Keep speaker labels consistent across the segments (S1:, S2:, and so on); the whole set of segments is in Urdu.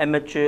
S1: MH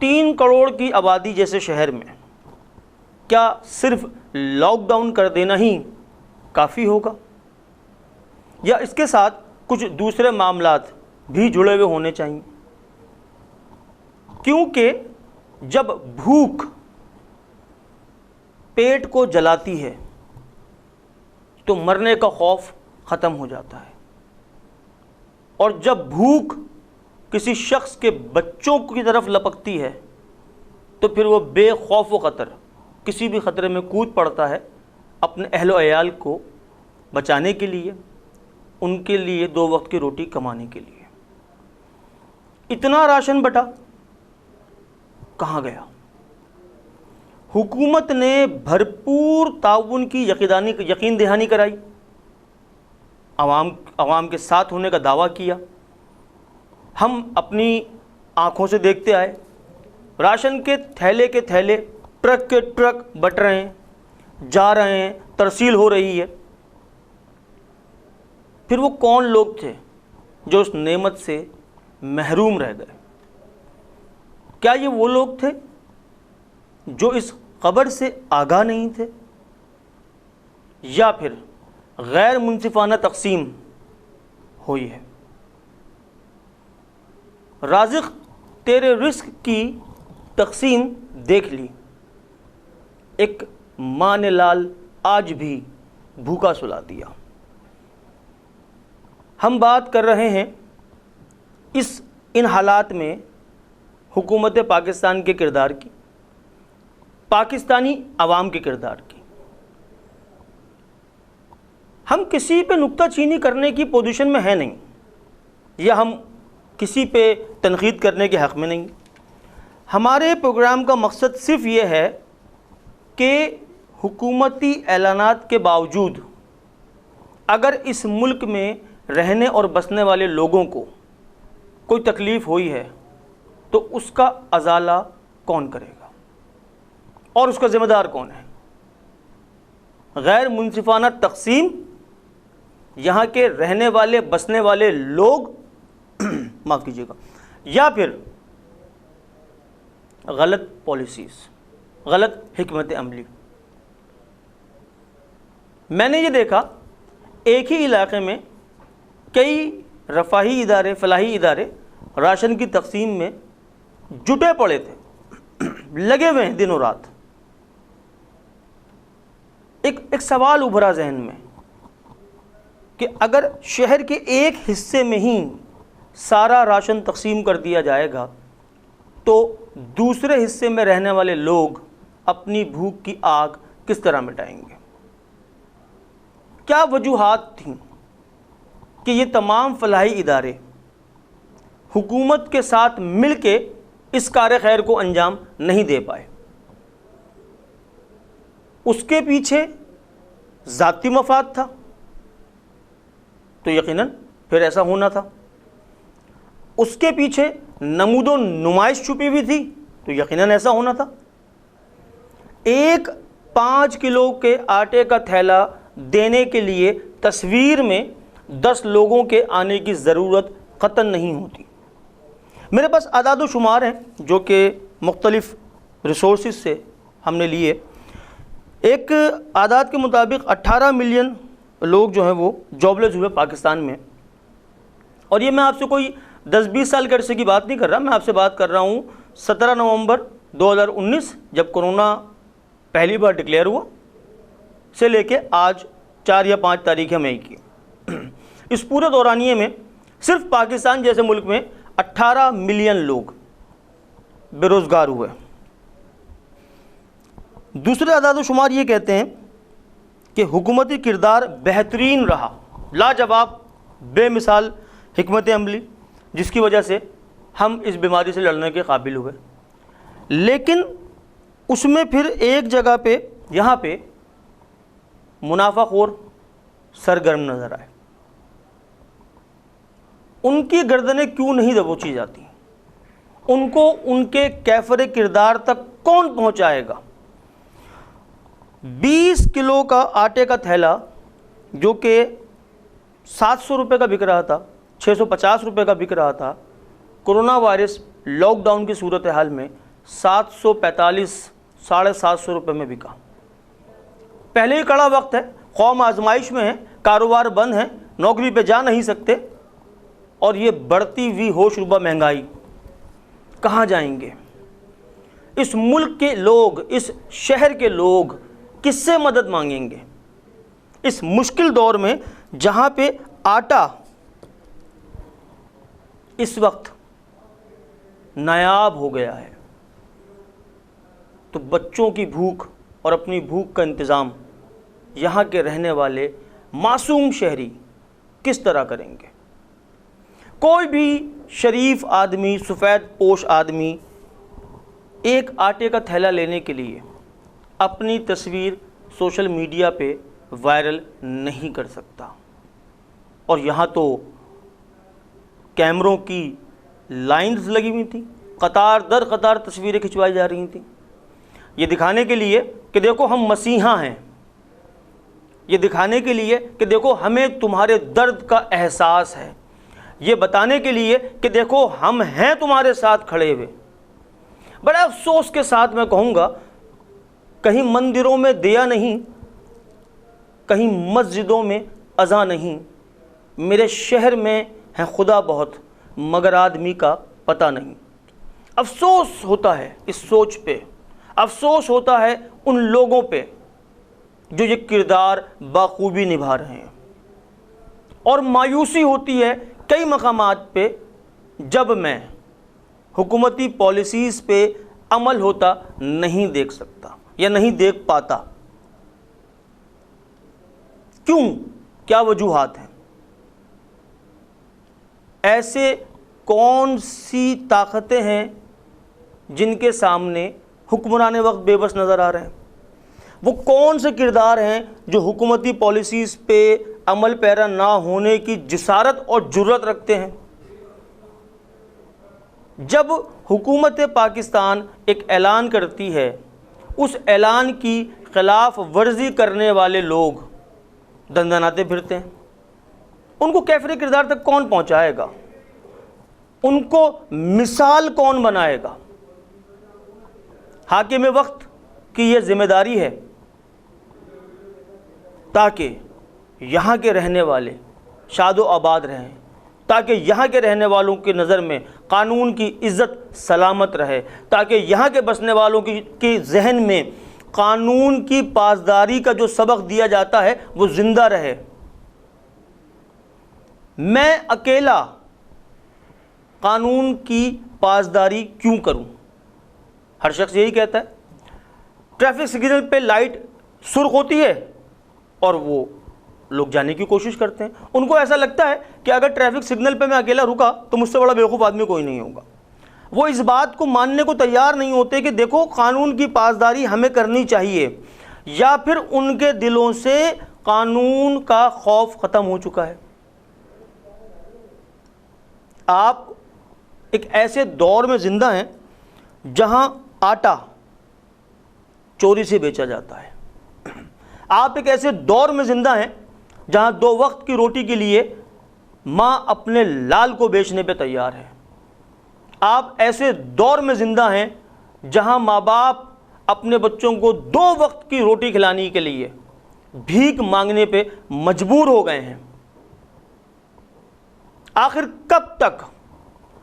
S1: 3 کروڑ کی آبادی جیسے شہر میں کیا صرف لاک ڈاؤن کر دینا ہی کافی ہوگا، یا اس کے ساتھ کچھ دوسرے معاملات بھی جڑے ہوئے ہونے چاہیے؟ کیونکہ جب بھوک پیٹ کو جلاتی ہے تو مرنے کا خوف ختم ہو جاتا ہے، اور جب بھوک کسی شخص کے بچوں کی طرف لپکتی ہے تو پھر وہ بے خوف و خطر کسی بھی خطرے میں کود پڑتا ہے اپنے اہل و عیال کو بچانے کے لیے، ان کے لیے 2 وقت کی روٹی کمانے کے لیے۔ اتنا راشن بٹا کہاں گیا؟ حکومت نے بھرپور تعاون کی یقین دہانی کرائی، عوام کے ساتھ ہونے کا دعویٰ کیا، ہم اپنی آنکھوں سے دیکھتے آئے، راشن کے تھیلے ٹرک کے ٹرک بٹ رہے ہیں، جا رہے ہیں، ترسیل ہو رہی ہے۔ پھر وہ کون لوگ تھے جو اس نعمت سے محروم رہ گئے؟ کیا یہ وہ لوگ تھے جو اس خبر سے آگاہ نہیں تھے، یا پھر غیر منصفانہ تقسیم ہوئی ہے؟ رازق تیرے رزق کی تقسیم دیکھ لی، ایک ماں نے لال آج بھی بھوکا سلا دیا۔ ہم بات کر رہے ہیں ان حالات میں حکومت پاکستان کے کردار کی، پاکستانی عوام کے کردار کی۔ ہم کسی پہ نکتہ چینی کرنے کی پوزیشن میں ہیں نہیں، یا ہم کسی پہ تنقید کرنے کے حق میں نہیں۔ ہمارے پروگرام کا مقصد صرف یہ ہے کہ حکومتی اعلانات کے باوجود اگر اس ملک میں رہنے اور بسنے والے لوگوں کو کوئی تکلیف ہوئی ہے تو اس کا ازالہ کون کرے گا اور اس کا ذمہ دار کون ہے؟ غیر منصفانہ تقسیم، یہاں کے رہنے والے بسنے والے لوگ معاف کیجیے گا، یا پھر غلط پالیسیز، غلط حکمت عملی۔ میں نے یہ دیکھا ایک ہی علاقے میں کئی رفاہی ادارے، فلاحی ادارے راشن کی تقسیم میں جٹے پڑے تھے، لگے ہوئے ہیں دن و رات۔ ایک سوال ابھرا ذہن میں کہ اگر شہر کے ایک حصے میں ہی سارا راشن تقسیم کر دیا جائے گا تو دوسرے حصے میں رہنے والے لوگ اپنی بھوک کی آگ کس طرح مٹائیں گے؟ کیا وجوہات تھیں کہ یہ تمام فلاحی ادارے حکومت کے ساتھ مل کے اس کار خیر کو انجام نہیں دے پائے؟ اس کے پیچھے ذاتی مفاد تھا تو یقیناً پھر ایسا ہونا تھا، اس کے پیچھے نمود و نمائش چھپی ہوئی تھی تو یقیناً ایسا ہونا تھا۔ ایک 5 کلو کے آٹے کا تھیلا دینے کے لیے تصویر میں 10 لوگوں کے آنے کی ضرورت قطعاً نہیں ہوتی۔ میرے پاس اعداد و شمار ہیں جو کہ مختلف ریسورسز سے ہم نے لیے۔ ایک اعداد کے مطابق 18 ملین لوگ جو ہیں وہ جاب لیس ہوئے پاکستان میں، اور یہ میں آپ سے کوئی 10-20 سال کے عرصے کی بات نہیں کر رہا، میں آپ سے بات کر رہا ہوں 17 نومبر 2019 جب کرونا پہلی بار ڈکلیئر ہوا سے لے کے آج 4 یا 5 تاریخ مئی کی، اس پورے دورانیے میں صرف پاکستان جیسے ملک میں 18 ملین لوگ بے روزگار ہوئے۔ دوسرے اعداد و شمار یہ کہتے ہیں کہ حکومتی کردار بہترین رہا، لاجواب بے مثال حکمت عملی، جس کی وجہ سے ہم اس بیماری سے لڑنے کے قابل ہوئے۔ لیکن اس میں پھر ایک جگہ پہ یہاں پہ منافع خور سرگرم نظر آئے۔ ان کی گردنیں کیوں نہیں دبوچی جاتی؟ ان کو ان کے کیفر کردار تک کون پہنچائے گا؟ 20 کلو کا آٹے کا تھیلا جو کہ 700 روپے کا بک رہا تھا، 650 روپے کا بک رہا تھا، کرونا وائرس لاک ڈاؤن کی صورتحال میں 745 750 روپے میں بکا۔ پہلے ہی کڑا وقت ہے، قوم آزمائش میں ہے، کاروبار بند ہیں، نوکری پہ جا نہیں سکتے، اور یہ بڑھتی ہوئی ہوش ربا مہنگائی، کہاں جائیں گے؟ اس ملک کے لوگ، اس شہر کے لوگ کس سے مدد مانگیں گے اس مشکل دور میں، جہاں پہ آٹا اس وقت نایاب ہو گیا ہے؟ تو بچوں کی بھوک اور اپنی بھوک کا انتظام یہاں کے رہنے والے معصوم شہری کس طرح کریں گے؟ کوئی بھی شریف آدمی، سفید پوش آدمی ایک آٹے کا تھیلا لینے کے لیے اپنی تصویر سوشل میڈیا پہ وائرل نہیں کر سکتا، اور یہاں تو کیمروں کی لائنز لگی ہوئی تھیں، قطار در قطار تصویریں کھنچوائی جا رہی تھیں، یہ دکھانے کے لیے کہ دیکھو ہم مسیحا ہیں، یہ دکھانے کے لیے کہ دیکھو ہمیں تمہارے درد کا احساس ہے، یہ بتانے کے لیے کہ دیکھو ہم ہیں تمہارے ساتھ کھڑے ہوئے۔ بڑے افسوس کے ساتھ میں کہوں گا، کہیں مندروں میں دیا نہیں، کہیں مسجدوں میں اذان نہیں، میرے شہر میں ہے خدا بہت مگر آدمی کا پتہ نہیں۔ افسوس ہوتا ہے اس سوچ پہ، افسوس ہوتا ہے ان لوگوں پہ جو یہ کردار بخوبی نبھا رہے ہیں، اور مایوسی ہوتی ہے کئی مقامات پہ جب میں حکومتی پالیسیز پہ عمل ہوتا نہیں دیکھ سکتا یا نہیں دیکھ پاتا۔ کیوں؟ کیا وجوہات ہیں؟ ایسے کون سی طاقتیں ہیں جن کے سامنے حکمران وقت بے بس نظر آ رہے ہیں؟ وہ کون سے کردار ہیں جو حکومتی پالیسیز پہ عمل پیرا نہ ہونے کی جسارت اور جرات رکھتے ہیں؟ جب حکومت پاکستان ایک اعلان کرتی ہے، اس اعلان کی خلاف ورزی کرنے والے لوگ دندناتے پھرتے ہیں، ان کو کیفر کردار تک کون پہنچائے گا؟ ان کو مثال کون بنائے گا؟ حاکم وقت کی یہ ذمہ داری ہے تاکہ یہاں کے رہنے والے شاد و آباد رہیں، تاکہ یہاں کے رہنے والوں کی نظر میں قانون کی عزت سلامت رہے، تاکہ یہاں کے بسنے والوں کی ذہن میں قانون کی پاسداری کا جو سبق دیا جاتا ہے وہ زندہ رہے۔ میں اکیلا قانون کی پاسداری کیوں کروں؟ ہر شخص یہی کہتا ہے۔ ٹریفک سگنل پہ لائٹ سرخ ہوتی ہے اور وہ لوگ جانے کی کوشش کرتے ہیں، ان کو ایسا لگتا ہے کہ اگر ٹریفک سگنل پہ میں اکیلا رکا تو مجھ سے بڑا بیوقوف آدمی کوئی نہیں ہوگا۔ وہ اس بات کو ماننے کو تیار نہیں ہوتے کہ دیکھو قانون کی پاسداری ہمیں کرنی چاہیے، یا پھر ان کے دلوں سے قانون کا خوف ختم ہو چکا ہے۔ آپ ایک ایسے دور میں زندہ ہیں جہاں آٹا چوری سے بیچا جاتا ہے۔ آپ ایک ایسے دور میں زندہ ہیں جہاں 2 وقت کی روٹی کے لیے ماں اپنے لال کو بیچنے پہ تیار ہے۔ آپ ایسے دور میں زندہ ہیں جہاں ماں باپ اپنے بچوں کو 2 وقت کی روٹی کھلانے کے لیے بھیک مانگنے پہ مجبور ہو گئے ہیں۔ آخر کب تک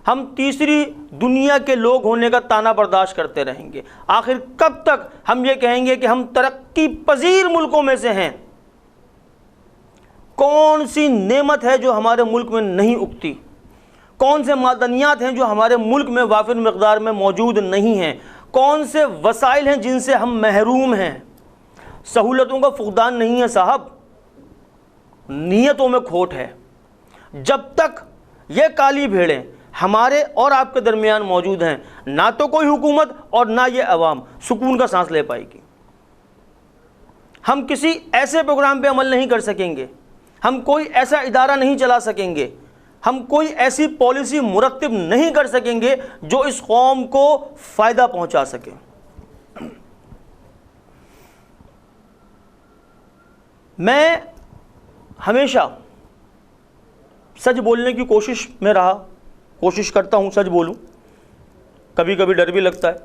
S1: ہم تیسری دنیا کے لوگ ہونے کا طعنہ برداشت کرتے رہیں گے؟ آخر کب تک ہم یہ کہیں گے کہ ہم ترقی پذیر ملکوں میں سے ہیں؟ کون سی نعمت ہے جو ہمارے ملک میں نہیں اگتی؟ کون سے معدنیات ہیں جو ہمارے ملک میں وافر مقدار میں موجود نہیں ہیں؟ کون سے وسائل ہیں جن سے ہم محروم ہیں؟ سہولتوں کا فقدان نہیں ہے صاحب، نیتوں میں کھوٹ ہے۔ جب تک یہ کالی بھیڑیں ہمارے اور آپ کے درمیان موجود ہیں، نہ تو کوئی حکومت اور نہ یہ عوام سکون کا سانس لے پائے گی۔ ہم کسی ایسے پروگرام پہ عمل نہیں کر سکیں گے، ہم کوئی ایسا ادارہ نہیں چلا سکیں گے، ہم کوئی ایسی پالیسی مرتب نہیں کر سکیں گے جو اس قوم کو فائدہ پہنچا سکے۔ میں ہمیشہ سچ بولنے کی کوشش میں رہا، کوشش کرتا ہوں سچ بولوں، کبھی کبھی ڈر بھی لگتا ہے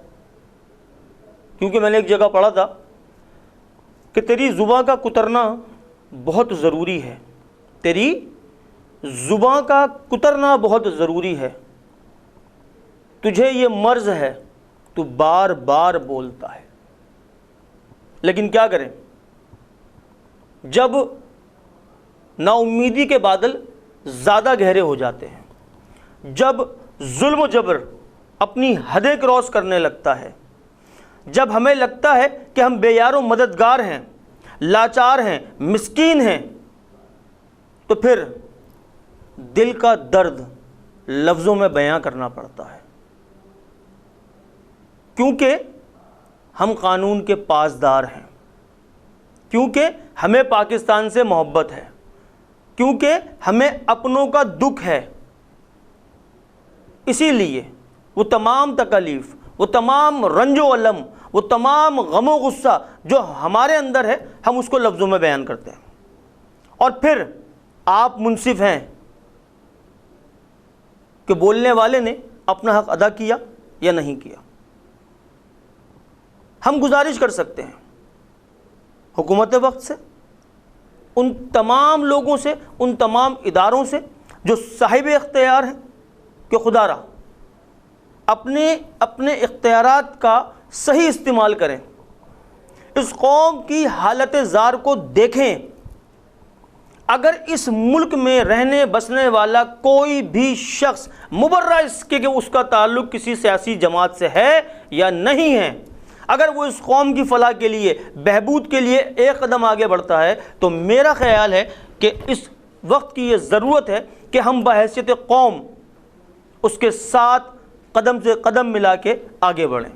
S1: کیونکہ میں نے ایک جگہ پڑھا تھا کہ تیری زباں کا کترنا بہت ضروری ہے، تیری زباں کا کترنا بہت ضروری ہے، تجھے یہ مرض ہے، تو بار بار بولتا ہے۔ لیکن کیا کریں، جب نا امیدی کے بادل زیادہ گہرے ہو جاتے ہیں، جب ظلم و جبر اپنی حدیں کراس کرنے لگتا ہے، جب ہمیں لگتا ہے کہ ہم بے یار و مددگار ہیں، لاچار ہیں، مسکین ہیں، تو پھر دل کا درد لفظوں میں بیان کرنا پڑتا ہے، کیونکہ ہم قانون کے پاسدار ہیں، کیونکہ ہمیں پاکستان سے محبت ہے، کیونکہ ہمیں اپنوں کا دکھ ہے۔ اسی لیے وہ تمام تکالیف، وہ تمام رنج و الم، وہ تمام غم و غصہ جو ہمارے اندر ہے، ہم اس کو لفظوں میں بیان کرتے ہیں، اور پھر آپ منصف ہیں کہ بولنے والے نے اپنا حق ادا کیا یا نہیں کیا۔ ہم گزارش کر سکتے ہیں حکومت وقت سے، ان تمام لوگوں سے، ان تمام اداروں سے جو صاحب اختیار ہیں، کہ خدا را اپنے اختیارات کا صحیح استعمال کریں، اس قوم کی حالت زار کو دیکھیں۔ اگر اس ملک میں رہنے بسنے والا کوئی بھی شخص مبرہ اس کے کہ اس کا تعلق کسی سیاسی جماعت سے ہے یا نہیں ہے، اگر وہ اس قوم کی فلاح کے لیے، بہبود کے لیے ایک قدم آگے بڑھتا ہے، تو میرا خیال ہے کہ اس وقت کی یہ ضرورت ہے کہ ہم بحیثیت قوم اس کے ساتھ قدم سے قدم ملا کے آگے بڑھیں۔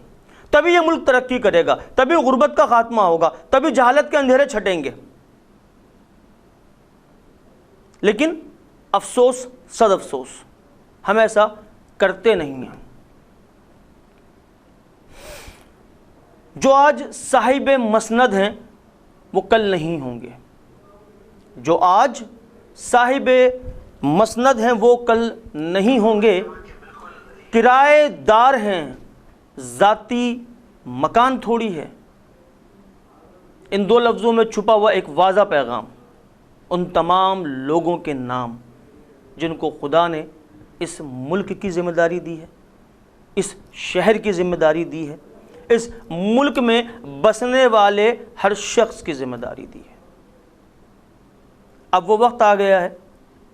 S1: تبھی یہ ملک ترقی کرے گا، تبھی غربت کا خاتمہ ہوگا، تبھی جہالت کے اندھیرے چھٹیں گے۔ لیکن افسوس، صد افسوس، ہم ایسا کرتے نہیں ہیں۔ جو آج صاحب مسند ہیں وہ کل نہیں ہوں گے، جو آج صاحب مسند ہیں وہ کل نہیں ہوں گے، کرائے دار ہیں، ذاتی مکان تھوڑی ہے۔ ان دو لفظوں میں چھپا ہوا ایک واضح پیغام ان تمام لوگوں کے نام جن کو خدا نے اس ملک کی ذمہ داری دی ہے، اس شہر کی ذمہ داری دی ہے، اس ملک میں بسنے والے ہر شخص کی ذمہ داری دی ہے۔ اب وہ وقت آ گیا ہے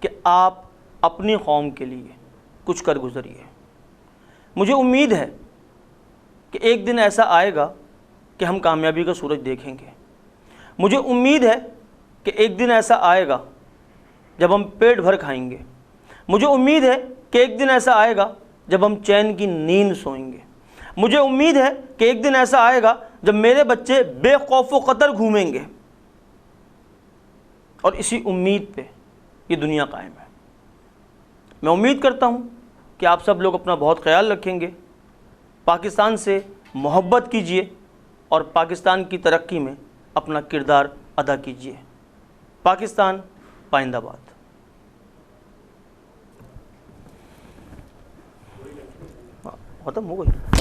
S1: کہ آپ اپنی قوم کے لیے کچھ کر گزریے۔ مجھے امید ہے کہ ایک دن ایسا آئے گا کہ ہم کامیابی کا سورج دیکھیں گے۔ مجھے امید ہے کہ ایک دن ایسا آئے گا جب ہم پیٹ بھر کھائیں گے۔ مجھے امید ہے کہ ایک دن ایسا آئے گا جب ہم چین کی نیند سوئیں گے۔ مجھے امید ہے کہ ایک دن ایسا آئے گا جب میرے بچے بے خوف و خطر گھومیں گے، اور اسی امید پہ یہ دنیا قائم ہے۔ میں امید کرتا ہوں کہ آپ سب لوگ اپنا بہت خیال رکھیں گے، پاکستان سے محبت کیجئے اور پاکستان کی ترقی میں اپنا کردار ادا کیجئے۔ پاکستان پائندہ باد۔ ختم ہو گئی۔